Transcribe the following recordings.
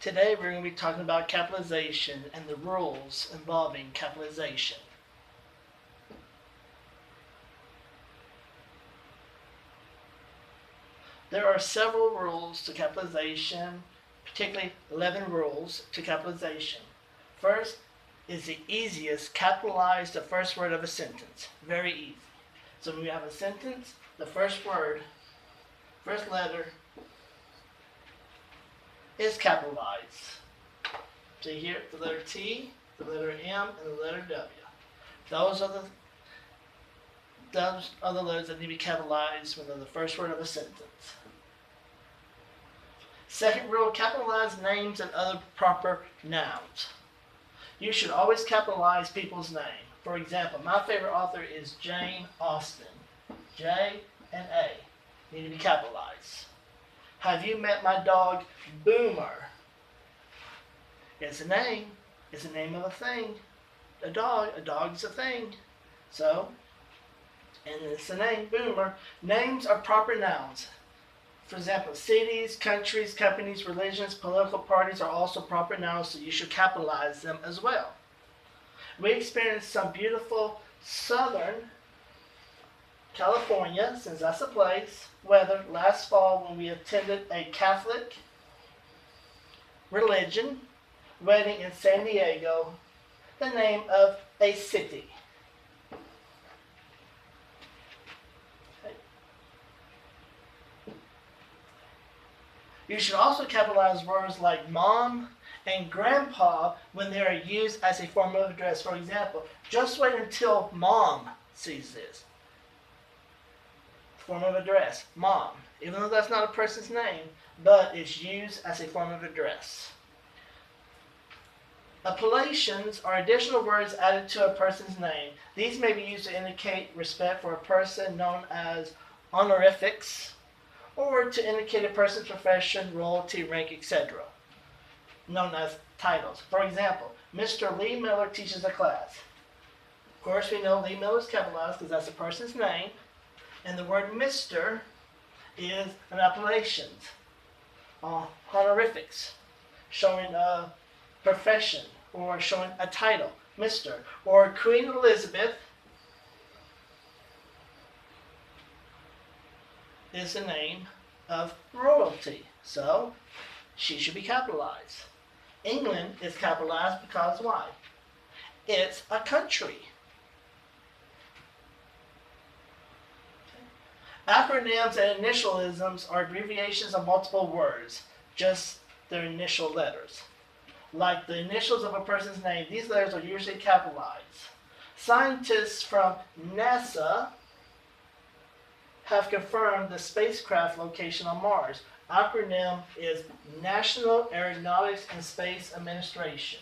Today we're going to be talking about capitalization and the rules involving capitalization. There are several rules to capitalization, particularly 11 rules to capitalization. First is the easiest, capitalize the first word of a sentence. Very easy. So when you have a sentence, the first word, first letter is capitalized. See here, the letter T, the letter M, and the letter W. Those are the letters that need to be capitalized when they're the first word of a sentence. Second rule, capitalize names and other proper nouns. You should always capitalize people's name. For example, my favorite author is Jane Austen. J and A need to be capitalized. Have you met my dog, Boomer? It's a name. It's the name of a thing. A dog is a thing. So, and it's the name, Boomer. Names are proper nouns. For example, cities, countries, companies, religions, political parties are also proper nouns, so you should capitalize them as well. We experienced some beautiful southern California, since that's a place, weather last fall when we attended a Catholic religion wedding in San Diego, the name of a city. You should also capitalize words like mom and grandpa when they are used as a form of address. For example, just wait until mom sees this. Form of address, mom. Even though that's not a person's name, but it's used as a form of address. Appellations are additional words added to a person's name. These may be used to indicate respect for a person, known as honorifics, or to indicate a person's profession, royalty, rank, etc., known as titles. For example, Mr. Lee Miller teaches a class. Of course, we know Lee Miller is capitalized because that's a person's name, and the word Mr. is an appellation, honorifics, showing a profession or showing a title, Mr. Or Queen Elizabeth is the name of royalty, so she should be capitalized. England is capitalized because why? It's a country. Acronyms and initialisms are abbreviations of multiple words, just their initial letters. Like the initials of a person's name, these letters are usually capitalized. Scientists from NASA have confirmed the spacecraft location on Mars. Acronym is National Aeronautics and Space Administration.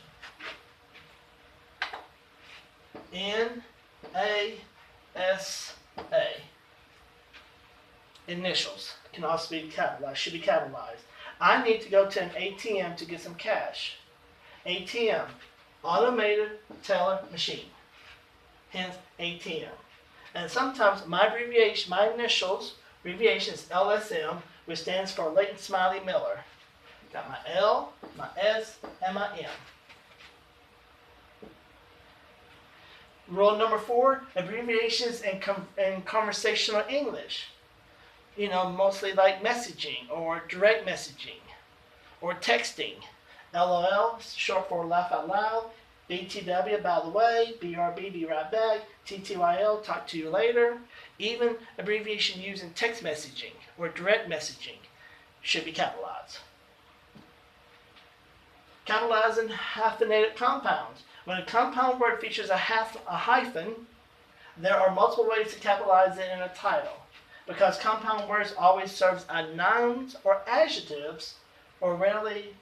NASA. Initials can also be capitalized, should be capitalized. I need to go to an ATM to get some cash. ATM, automated teller machine. Hence ATM. And sometimes my abbreviation, my initials, abbreviation is LSM, which stands for Leighton Smiley Miller. Got my L, my S, and my M. Rule number 4, abbreviations in conversational English. You know, mostly like messaging or direct messaging or texting. LOL, short for laugh out loud. BTW, by the way. BRB, be right back. TTYL, talk to you later. Even abbreviation used in text messaging or direct messaging should be capitalized. Capitalizing hyphenated compounds. When a compound word features a hyphen, there are multiple ways to capitalize it in a title. Because compound words always serve as nouns or adjectives, or rarely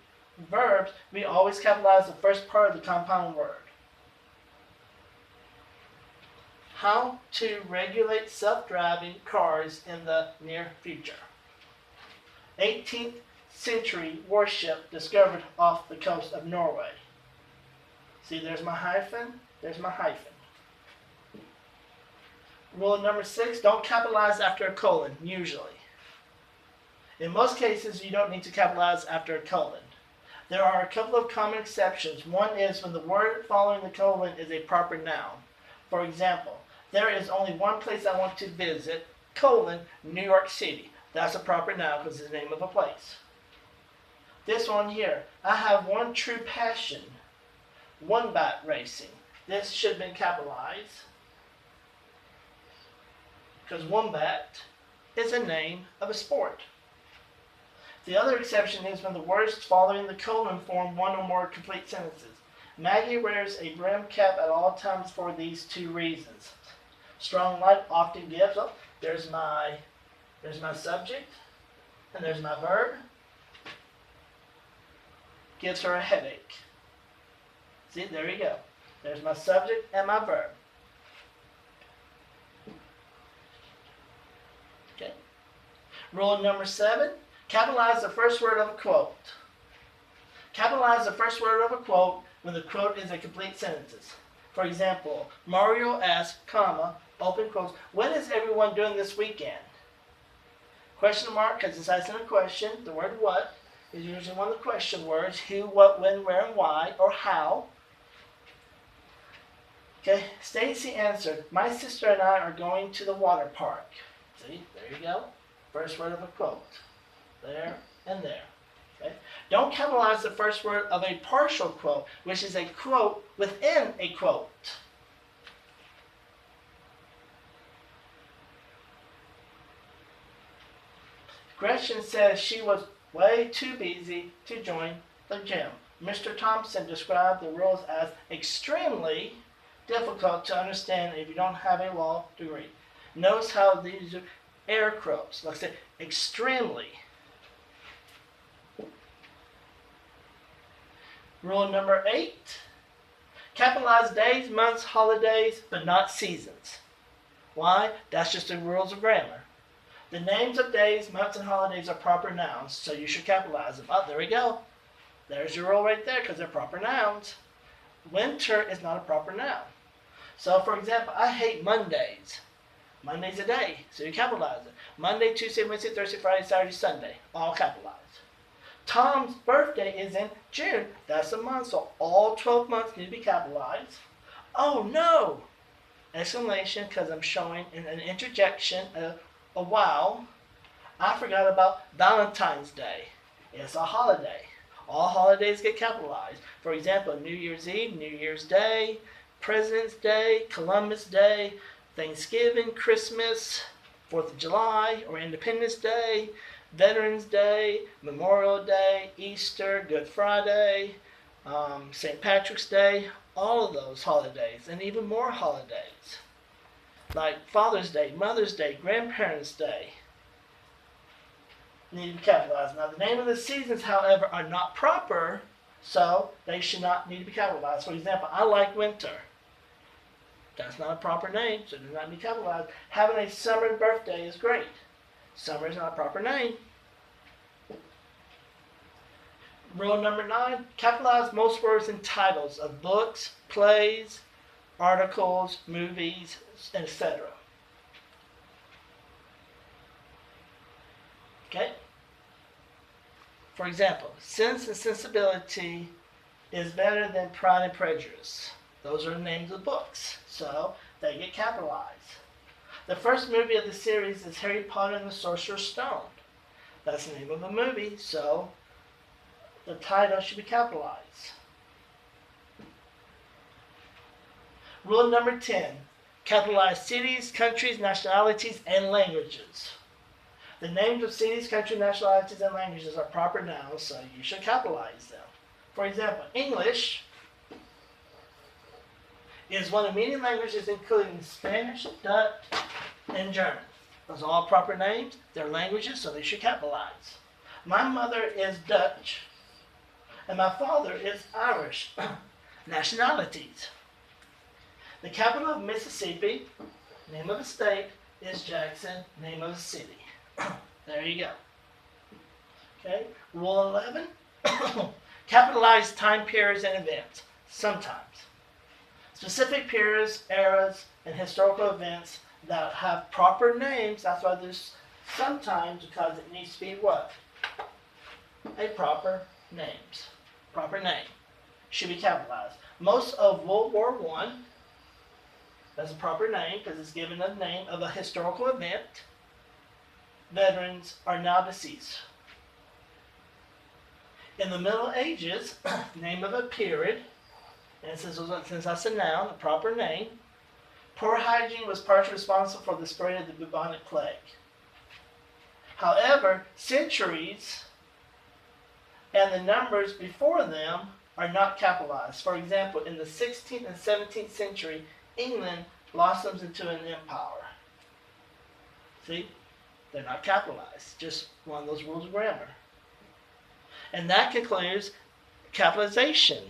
verbs, we always capitalize the first part of the compound word. How to regulate self-driving cars in the near future. 18th century warship discovered off the coast of Norway. See, there's my hyphen, there's my hyphen. Rule number 6, don't capitalize after a colon, usually. In most cases, you don't need to capitalize after a colon. There are a couple of common exceptions. One is when the word following the colon is a proper noun. For example, there is only one place I want to visit, colon, New York City. That's a proper noun because it's the name of a place. This one here, I have one true passion, wombat racing. This should have been capitalized because wombat is a name of a sport. The other exception is when the words following the colon form one or more complete sentences. Maggie wears a brim cap at all times for these two reasons. Strong light often gives, oh, there's my subject, and there's my verb. Gives her a headache. See, there you go. There's my subject and my verb. Okay. Rule number 7, capitalize the first word of a quote. Capitalize the first word of a quote when the quote is a complete sentence. For example, Mario asks, comma, open quotes, what is everyone doing this weekend? Question mark, because it's asking a question. The word what is usually one of the question words. Who, what, when, where, and why, or how. Okay, Stacy answered, my sister and I are going to the water park. See, there you go. First word of a quote. There and there. Okay? Don't capitalize the first word of a partial quote, which is a quote within a quote. Gretchen says she was way too busy to join the gym. Mr. Thompson described the rules as extremely difficult to understand if you don't have a law degree. Notice how these are air quotes. Like I said, extremely. Rule number 8, capitalize days, months, holidays, but not seasons. Why? That's just the rules of grammar. The names of days, months, and holidays are proper nouns, so you should capitalize them. Oh, there we go. There's your rule right there because they're proper nouns. Winter is not a proper noun. So, for example, I hate Mondays. Monday's a day, so you capitalize it. Monday, Tuesday, Wednesday, Thursday, Friday, Saturday, Sunday, all capitalized. Tom's birthday is in June. That's a month, so all 12 months need to be capitalized. Oh no! Exclamation, because I'm showing in an interjection a wow. I forgot about Valentine's Day. It's a holiday. All holidays get capitalized. For example, New Year's Eve, New Year's Day, President's Day, Columbus Day, Thanksgiving, Christmas, 4th of July, or Independence Day, Veterans Day, Memorial Day, Easter, Good Friday, St. Patrick's Day, all of those holidays, and even more holidays, like Father's Day, Mother's Day, Grandparents' Day, need to be capitalized. Now, the name of the seasons, however, are not proper, so they should not need to be capitalized. For example, I like winter. That's not a proper name, so it does not need to be capitalized. Having a summer birthday is great. Summer is not a proper name. Rule number 9, capitalize most words in titles of books, plays, articles, movies, etc. Okay? For example, Sense and Sensibility is better than Pride and Prejudice. Those are the names of books, so they get capitalized. The first movie of the series is Harry Potter and the Sorcerer's Stone. That's the name of a movie, so the title should be capitalized. Rule number 10, capitalize cities, countries, nationalities, and languages. The names of cities, countries, nationalities, and languages are proper nouns, so you should capitalize them. For example, English is one of many languages including Spanish, Dutch, and German. Those are all proper names. They're languages, so they should capitalize. My mother is Dutch, and my father is Irish. Nationalities. The capital of Mississippi, name of the state, is Jackson, name of the city. There you go. Okay, Rule 11, capitalize time periods and events, sometimes. Specific periods, eras, and historical events that have proper names, that's why there's sometimes, because it needs to be what? A proper names. proper name, should be capitalized. Most of World War I, that's a proper name because it's given the name of a historical event. Veterans are now deceased. In the Middle Ages, name of a period, and since that's a noun, a proper name, poor hygiene was partially responsible for the spread of the bubonic plague. However, centuries and the numbers before them are not capitalized. For example, in the 16th and 17th century, England blossoms into an empire. See? They're not capitalized. Just one of those rules of grammar. And that concludes capitalization.